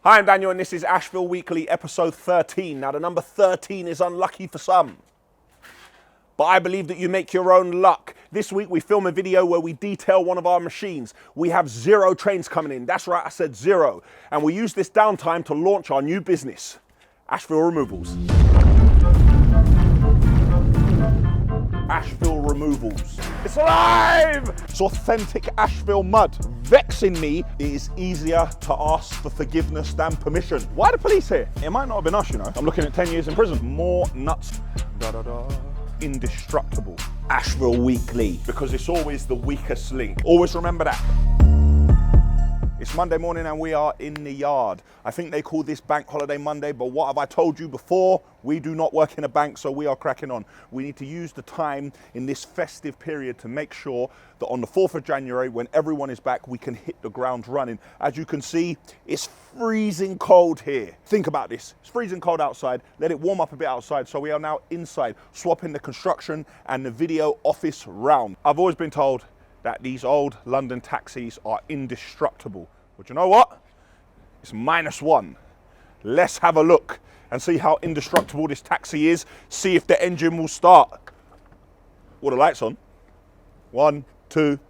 Hi, I'm Daniel and this is Ashville Weekly episode 13. Now the number 13 is unlucky for some, but I believe that you make your own luck. This week we film a video where we detail one of our machines. We have 0 trains coming in. That's right, I said 0. And we use this downtime to launch our new business, Ashville Removals. Ashville Removals. It's alive! It's authentic Ashville mud. Vexing me, it is easier to ask for forgiveness than permission. Why the police here? It might not have been us, you know. I'm looking at 10 years in prison. More nuts. Indestructible. Ashville Weekly. Because it's always the weakest link. Always remember that. It's Monday morning and we are in the yard. I think they call this Bank Holiday Monday, but what have I told you before? We do not work in a bank, so we are cracking on. We need to use the time in this festive period to make sure that on the 4th of January, when everyone is back, we can hit the ground running. As you can see, it's freezing cold here. Think about this. It's freezing cold outside. Let it warm up a bit outside, so we are now inside, swapping the construction and the video office round. I've always been told that these old London taxis are indestructible. But you know what? It's -1. Let's have a look and see how indestructible this taxi is. See if the engine will start. All the lights on. 1, 2.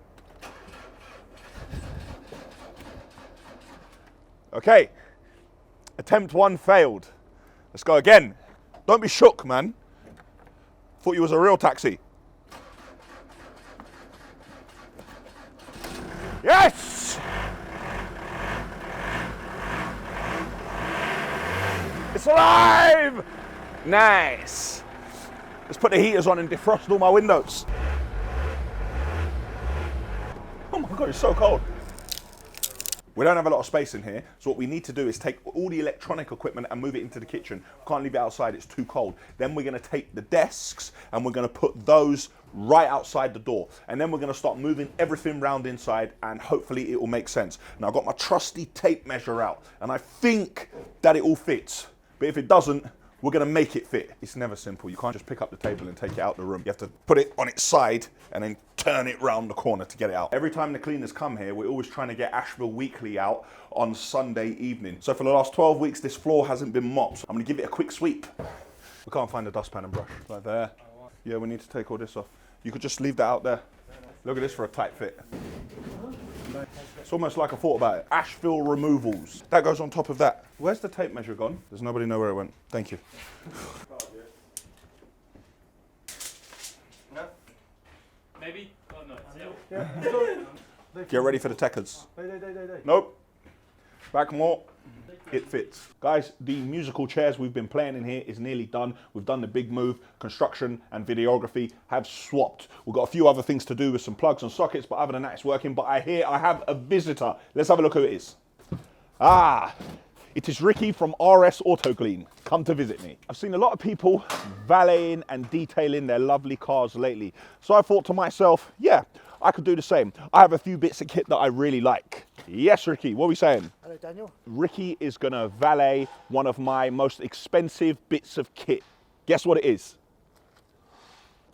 Okay. Attempt 1 failed. Let's go again. Don't be shook, man. Thought you was a real taxi. Yes! It's alive! Nice. Let's put the heaters on and defrost all my windows. Oh my God, it's so cold. We don't have a lot of space in here, so what we need to do is take all the electronic equipment and move it into the kitchen. We can't leave it outside, it's too cold. Then we're gonna take the desks and we're gonna put those right outside the door. And then we're gonna start moving everything round inside and hopefully it will make sense. Now I've got my trusty tape measure out and I think that it all fits. But if it doesn't, we're gonna make it fit. It's never simple. You can't just pick up the table and take it out the room. You have to put it on its side and then turn it round the corner to get it out. Every time the cleaners come here, we're always trying to get Ashville Weekly out on Sunday evening. So for the last 12 weeks, this floor hasn't been mopped. I'm gonna give it a quick sweep. We can't find a dustpan and brush. Right there. Yeah, we need to take all this off. You could just leave that out there. Look at this for a tight fit. It's almost like I thought about it. Ashville Removals. That goes on top of that. Where's the tape measure gone? Does nobody know where it went? Thank you. No? Maybe? Oh no. Yeah. Get ready for the techers. Nope. Back more. It fits. Guys, the musical chairs we've been playing in here is nearly done. We've done the big move. Construction and videography have swapped. We've got a few other things to do with some plugs and sockets, but other than that, it's working. But I hear I have a visitor. Let's have a look who it is. Ah, it is Ricky from RS Auto Gleam. Come to visit me. I've seen a lot of people valeting and detailing their lovely cars lately. So I thought to myself, yeah, I could do the same. I have a few bits of kit that I really like. Yes, Ricky, what are we saying? Hello, Daniel. Ricky is gonna valet one of my most expensive bits of kit. Guess what it is?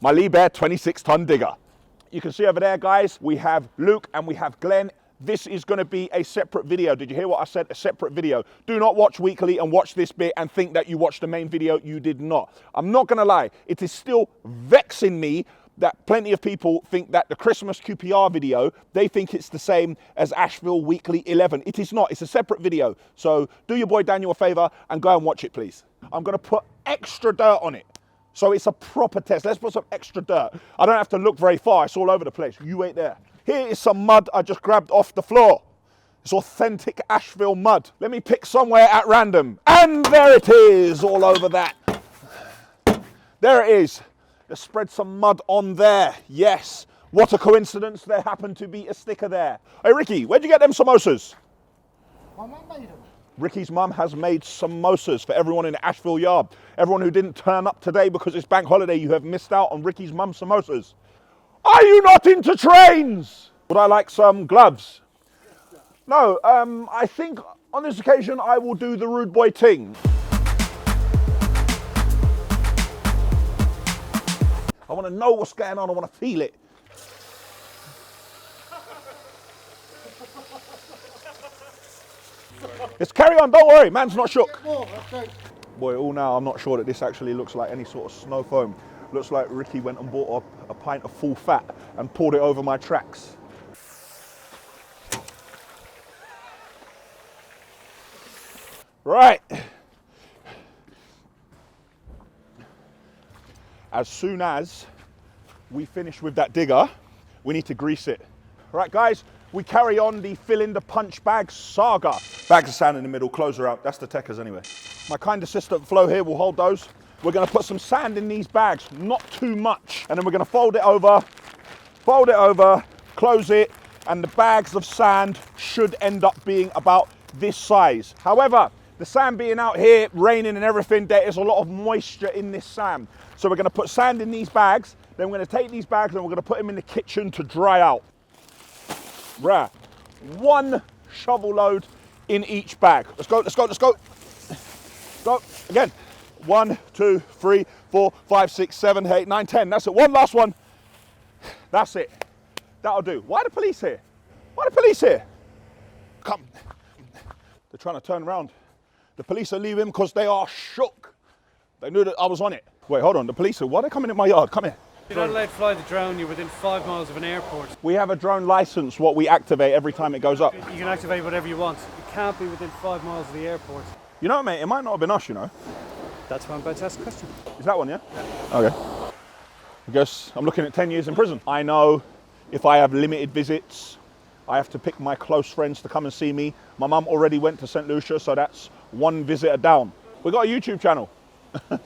My Liebherr 26-ton digger. You can see over there, guys, we have Luke and we have Glenn. This is gonna be a separate video. Did you hear what I said? A separate video. Do not watch Weekly and watch this bit and think that you watched the main video. You did not. I'm not gonna lie. It is still vexing me that plenty of people think that the Christmas QPR video, they think it's the same as Ashville Weekly 11. It is not, it's a separate video. So do your boy Daniel a favor and go and watch it, please. I'm gonna put extra dirt on it. So it's a proper test. Let's put some extra dirt. I don't have to look very far, it's all over the place. You wait there. Here is some mud I just grabbed off the floor. It's authentic Ashville mud. Let me pick somewhere at random. And there it is, all over that. There it is. Let's spread some mud on there. Yes. What a coincidence. There happened to be a sticker there. Hey, Ricky, where'd you get them samosas? My mum made them. Ricky's mum has made samosas for everyone in the Ashville yard. Everyone who didn't turn up today because it's bank holiday, you have missed out on Ricky's mum's samosas. Are you not into trains? Would I like some gloves? No, I think on this occasion I will do the rude boy ting. I want to know what's going on. I want to feel it. Let's carry on, don't worry, man's not shook. More, okay. Boy, all now I'm not sure that this actually looks like any sort of snow foam. Looks like Ricky went and bought a pint of full fat and poured it over my tracks. Right. As soon as we finish with that digger, we need to grease it. Right, guys, we carry on the fill in the punch bag saga. Bags of sand in the middle, close her out. That's the techers anyway. My kind assistant Flo here will hold those. We're gonna put some sand in these bags, not too much. And then we're gonna fold it over, close it, and the bags of sand should end up being about this size. However, the sand being out here, raining and everything, there is a lot of moisture in this sand. So we're gonna put sand in these bags, then we're gonna take these bags and we're gonna put them in the kitchen to dry out. Right, 1 shovel load in each bag. Let's go, let's go, let's go. Go, again. 1, 2, 3, 4, 5, 6, 7, 8, 9, 10. That's it, one last one. That's it, that'll do. Why the police here? Why the police here? Come, they're trying to turn around. The police are leaving because they are shook. They knew that I was on it. Wait, hold on, the police are, why are they coming in my yard? Come here. You're not allowed to fly the drone, you're within 5 miles of an airport. We have a drone license, what we activate every time it goes up. You can activate whatever you want. You can't be within 5 miles of the airport. You know, mate, it might not have been us, you know. That's why I'm about to ask a question. Is that one, yeah? Okay. I guess I'm looking at 10 years in prison. I know if I have limited visits, I have to pick my close friends to come and see me. My mum already went to St. Lucia, so that's 1 visitor down. We got a YouTube channel. You've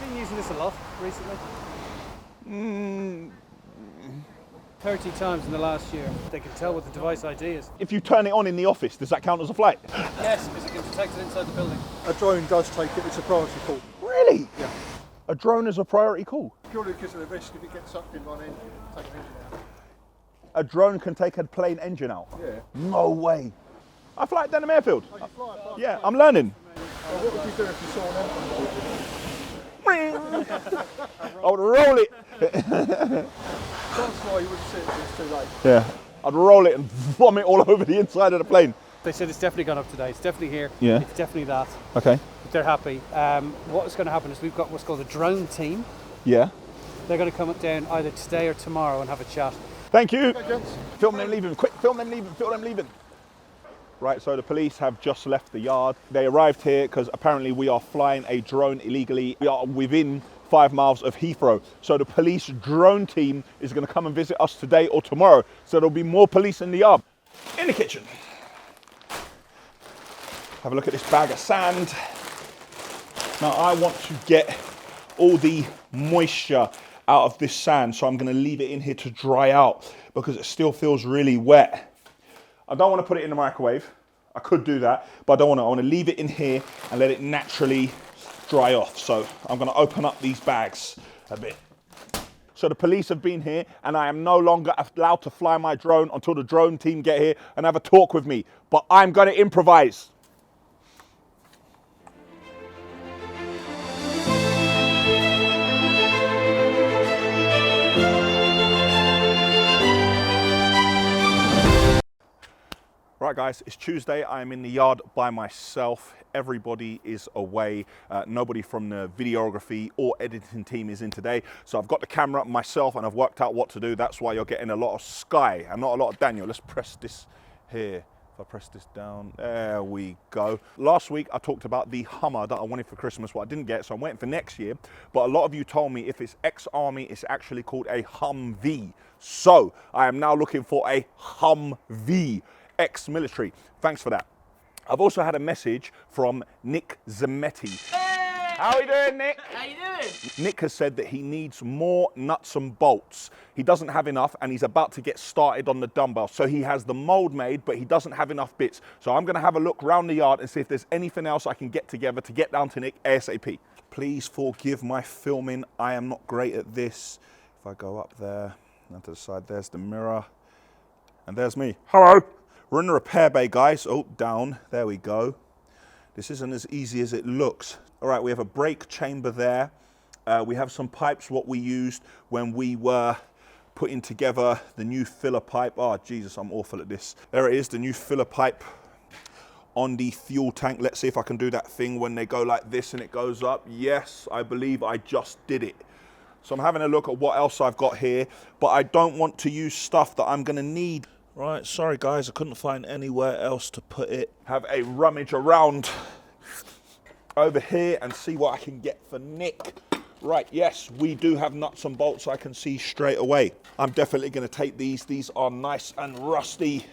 been using this a lot recently? 30 times in the last year. They can tell what the device ID is. If you turn it on in the office, does that count as a flight? Yes, because it can detect it inside the building. A drone does take it, it's a priority call. Really? Yeah. A drone is a priority call? Purely because of the risk if it gets sucked in by an engine, take an engine out. A drone can take a plane engine out? Yeah. No way. I fly at Denham Airfield. Oh, you fly. Yeah, I'm learning. Well, what would you do if you saw an engine? I would roll it. That's why you wouldn't see it until it's too late. Yeah, I'd roll it and vomit all over the inside of the plane. They said it's definitely gone up today. It's definitely here. Yeah. It's definitely that. Okay. They're happy. What is going to happen is we've got what's called a drone team. Yeah. They're going to come up down either today or tomorrow and have a chat. Thank you. Okay, gents. Film them leaving, quick, film them leaving, film them leaving. Right, so the police have just left the yard. They arrived here because apparently we are flying a drone illegally. We are within 5 miles of Heathrow. So the police drone team is going to come and visit us today or tomorrow. So there'll be more police in the yard. In the kitchen. Have a look at this bag of sand. Now I want to get all the moisture out of this sand, so I'm going to leave it in here to dry out because it still feels really wet. I don't want to put it in the microwave. I could do that, but I don't want to. I want to leave it in here and let it naturally dry off. So I'm going to open up these bags a bit. So the police have been here and I am no longer allowed to fly my drone until the drone team get here and have a talk with me. But I'm going to improvise. Right guys, it's Tuesday. I'm in the yard by myself. Everybody is away. Nobody from the videography or editing team is in today. So I've got the camera myself and I've worked out what to do. That's why you're getting a lot of Sky and not a lot of Daniel. Let's press this here. If I press this down, there we go. Last week I talked about the Hummer that I wanted for Christmas, what I didn't get, so I'm waiting for next year. But a lot of you told me if it's ex-army, it's actually called a Humvee. So I am now looking for a Humvee. Ex-military. Thanks for that. I've also had a message from Nick Zammeti. Hey! How are you doing, Nick? How you doing? Nick has said that he needs more nuts and bolts. He doesn't have enough and he's about to get started on the dumbbell. So he has the mold made, but he doesn't have enough bits. So I'm gonna have a look around the yard and see if there's anything else I can get together to get down to Nick ASAP. Please forgive my filming. I am not great at this. If I go up there, and to the side, there's the mirror. And there's me. Hello. We're in the repair bay, guys. Oh, down. There we go. This isn't as easy as it looks. All right, we have a brake chamber there. We have some pipes, what we used when we were putting together the new filler pipe. Oh, Jesus, I'm awful at this. There it is, the new filler pipe on the fuel tank. Let's see if I can do that thing when they go like this and it goes up. Yes, I believe I just did it. So I'm having a look at what else I've got here, but I don't want to use stuff that I'm gonna need. Right, sorry guys, I couldn't find anywhere else to put it. Have a rummage around over here and see what I can get for Nick. Right, yes, we do have nuts and bolts I can see straight away. I'm definitely gonna take these. These are nice and rusty.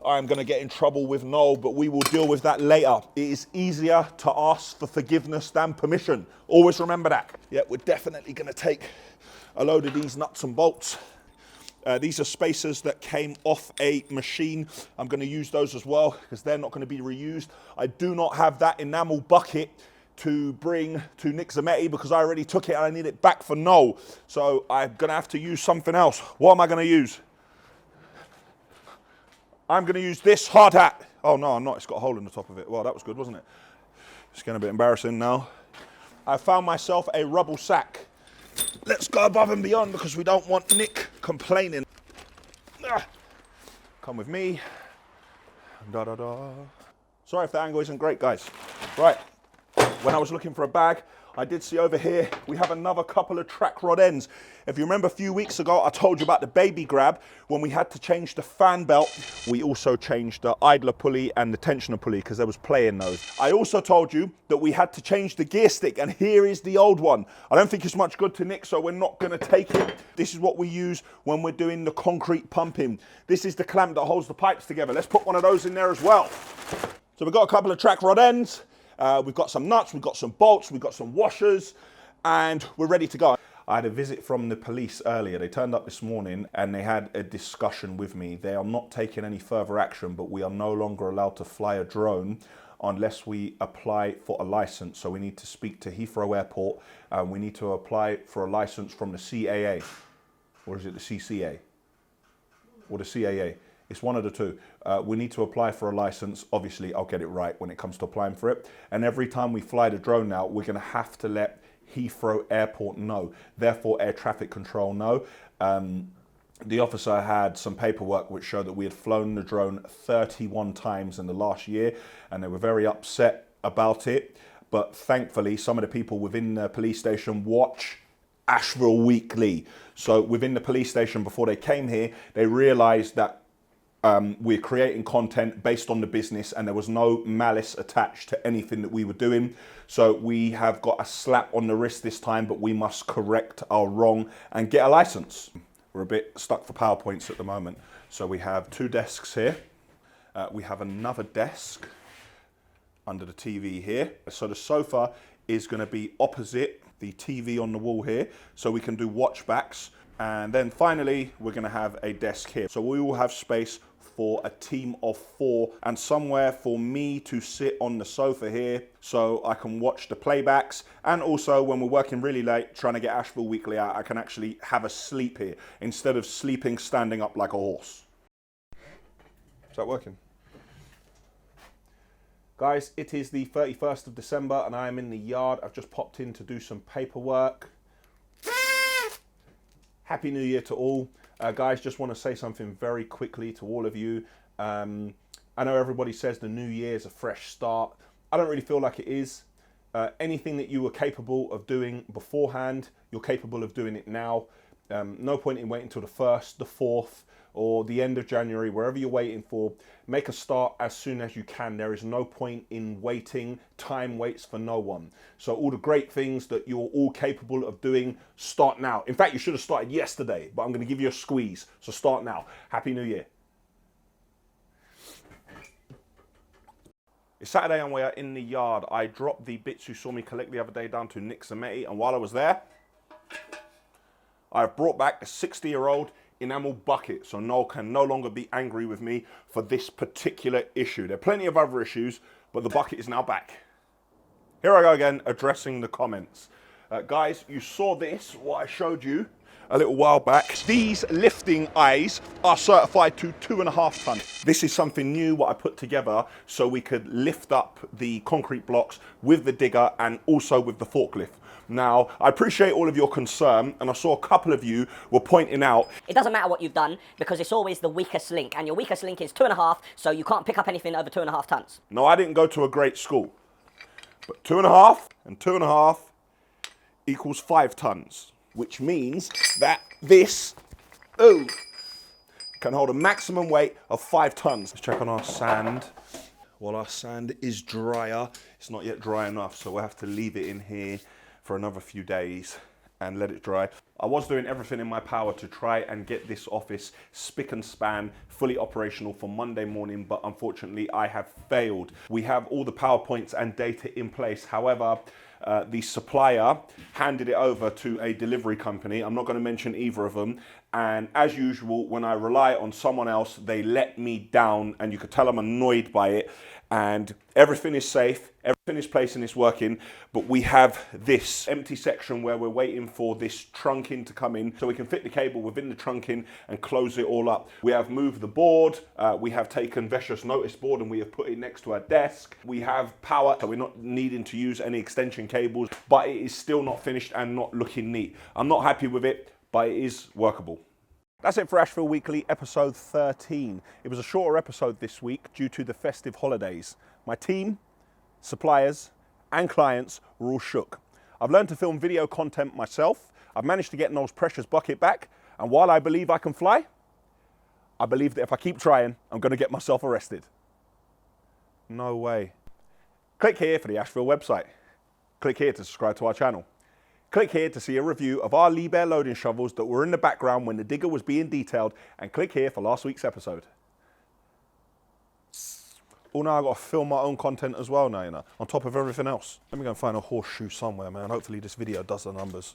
I'm gonna get in trouble with Noel, but we will deal with that later. It is easier to ask for forgiveness than permission. Always remember that. Yeah, we're definitely gonna take a load of these nuts and bolts. These are spacers that came off a machine. I'm gonna use those as well because they're not gonna be reused. I do not have that enamel bucket to bring to Nick Zammeti because I already took it and I need it back for Noel. So I'm gonna have to use something else. What am I gonna use? I'm gonna use this hard hat. Oh no, I'm not, it's got a hole in the top of it. Well, that was good, wasn't it? It's getting a bit embarrassing now. I found myself a Rubble sack. Let's go above and beyond because we don't want Nick complaining. Come with me. Da da da. Sorry if the angle isn't great, guys. Right. When I was looking for a bag, I did see over here, we have another couple of track rod ends. If you remember a few weeks ago, I told you about the baby grab. When we had to change the fan belt, we also changed the idler pulley and the tensioner pulley because there was play in those. I also told you that we had to change the gear stick, and here is the old one. I don't think it's much good to Nick, so we're not gonna take it. This is what we use when we're doing the concrete pumping. This is the clamp that holds the pipes together. Let's put one of those in there as well. So we've got a couple of track rod ends. We've got some nuts, we've got some bolts, we've got some washers, and we're ready to go. I had a visit from the police earlier. They turned up this morning and they had a discussion with me. They are not taking any further action, but we are no longer allowed to fly a drone unless we apply for a license. So we need to speak to Heathrow Airport and we need to apply for a license from the CAA. Or is it the CCA? Or the CAA? It's one of the two. We need to apply for a license. Obviously, I'll get it right when it comes to applying for it. And every time we fly the drone now, we're gonna have to let Heathrow Airport know. Therefore, air traffic control know. The officer had some paperwork which showed that we had flown the drone 31 times in the last year, and they were very upset about it. But thankfully, some of the people within the police station watch Ashville weekly. So within the police station, before they came here, they realized that we're creating content based on the business and there was no malice attached to anything that we were doing. So we have got a slap on the wrist this time, but we must correct our wrong and get a license. We're a bit stuck for PowerPoints at the moment. So we have two desks here. We have another desk under the TV here. So the sofa is going to be opposite the TV on the wall here, so we can do watchbacks. And then finally, we're going to have a desk here. So we will have space for a team of 4 and somewhere for me to sit on the sofa here so I can watch the playbacks. And also when we're working really late trying to get Ashville Weekly out, I can actually have a sleep here instead of sleeping standing up like a horse. Is that working? Guys, it is the 31st of December and I am in the yard. I've just popped in to do some paperwork. Happy New Year to all. Guys, just want to say something very quickly to all of you. I know everybody says the new year is a fresh start. I don't really feel like it is. Anything that you were capable of doing beforehand, you're capable of doing it now. No point in waiting until the 1st, the 4th, or the end of January, wherever you're waiting for. Make a start as soon as you can. There is no point in waiting. Time waits for no one. So all the great things that you're all capable of doing, start now. In fact, you should have started yesterday, but I'm going to give you a squeeze. So start now. Happy New Year. It's Saturday and we are in the yard. I dropped the bits you saw me collect the other day down to Nick Zammeti, and while I was there, I've brought back a 60-year-old enamel bucket, so Noel can no longer be angry with me for this particular issue. There are plenty of other issues, but the bucket is now back. Here I go again, addressing the comments. Guys, you saw this, what I showed you a little while back. These lifting eyes are certified to 2.5 ton. This is something new what I put together so we could lift up the concrete blocks with the digger and also with the forklift. Now, I appreciate all of your concern, and I saw a couple of you were pointing out. It doesn't matter what you've done because it's always the weakest link, and your weakest link is 2.5, so you can't pick up anything over 2.5 tons. No, I didn't go to a great school, but 2.5 and 2.5 equals 5 tons, which means that this can hold a maximum weight of 5 tons. Let's check on our sand. While our sand is drier, it's not yet dry enough, so we'll have to leave it in here for another few days and let it dry. I was doing everything in my power to try and get this office spick and span, fully operational for Monday morning, but unfortunately I have failed. We have all the PowerPoints and data in place. However, the supplier handed it over to a delivery company. I'm not going to mention either of them. And as usual, when I rely on someone else, they let me down, and you could tell I'm annoyed by it. And everything is safe, everything is placed and it's working, but we have this empty section where we're waiting for this trunking to come in so we can fit the cable within the trunking and close it all up. We have moved the board, we have taken Vecious notice board and we have put it next to our desk. We have power, so we're not needing to use any extension cables, but it is still not finished and not looking neat. I'm not happy with it, but it is workable. That's it for Ashville Weekly, episode 13. It was a shorter episode this week due to the festive holidays. My team, suppliers, and clients were all shook. I've learned to film video content myself. I've managed to get Noel's precious bucket back. And while I believe I can fly, I believe that if I keep trying, I'm going to get myself arrested. No way. Click here for the Ashville website. Click here to subscribe to our channel. Click here to see a review of our Liebherr loading shovels that were in the background when the digger was being detailed, and click here for last week's episode. Oh, now I've got to film my own content as well now, you know, on top of everything else. Let me go and find a horseshoe somewhere, man. Hopefully this video does the numbers.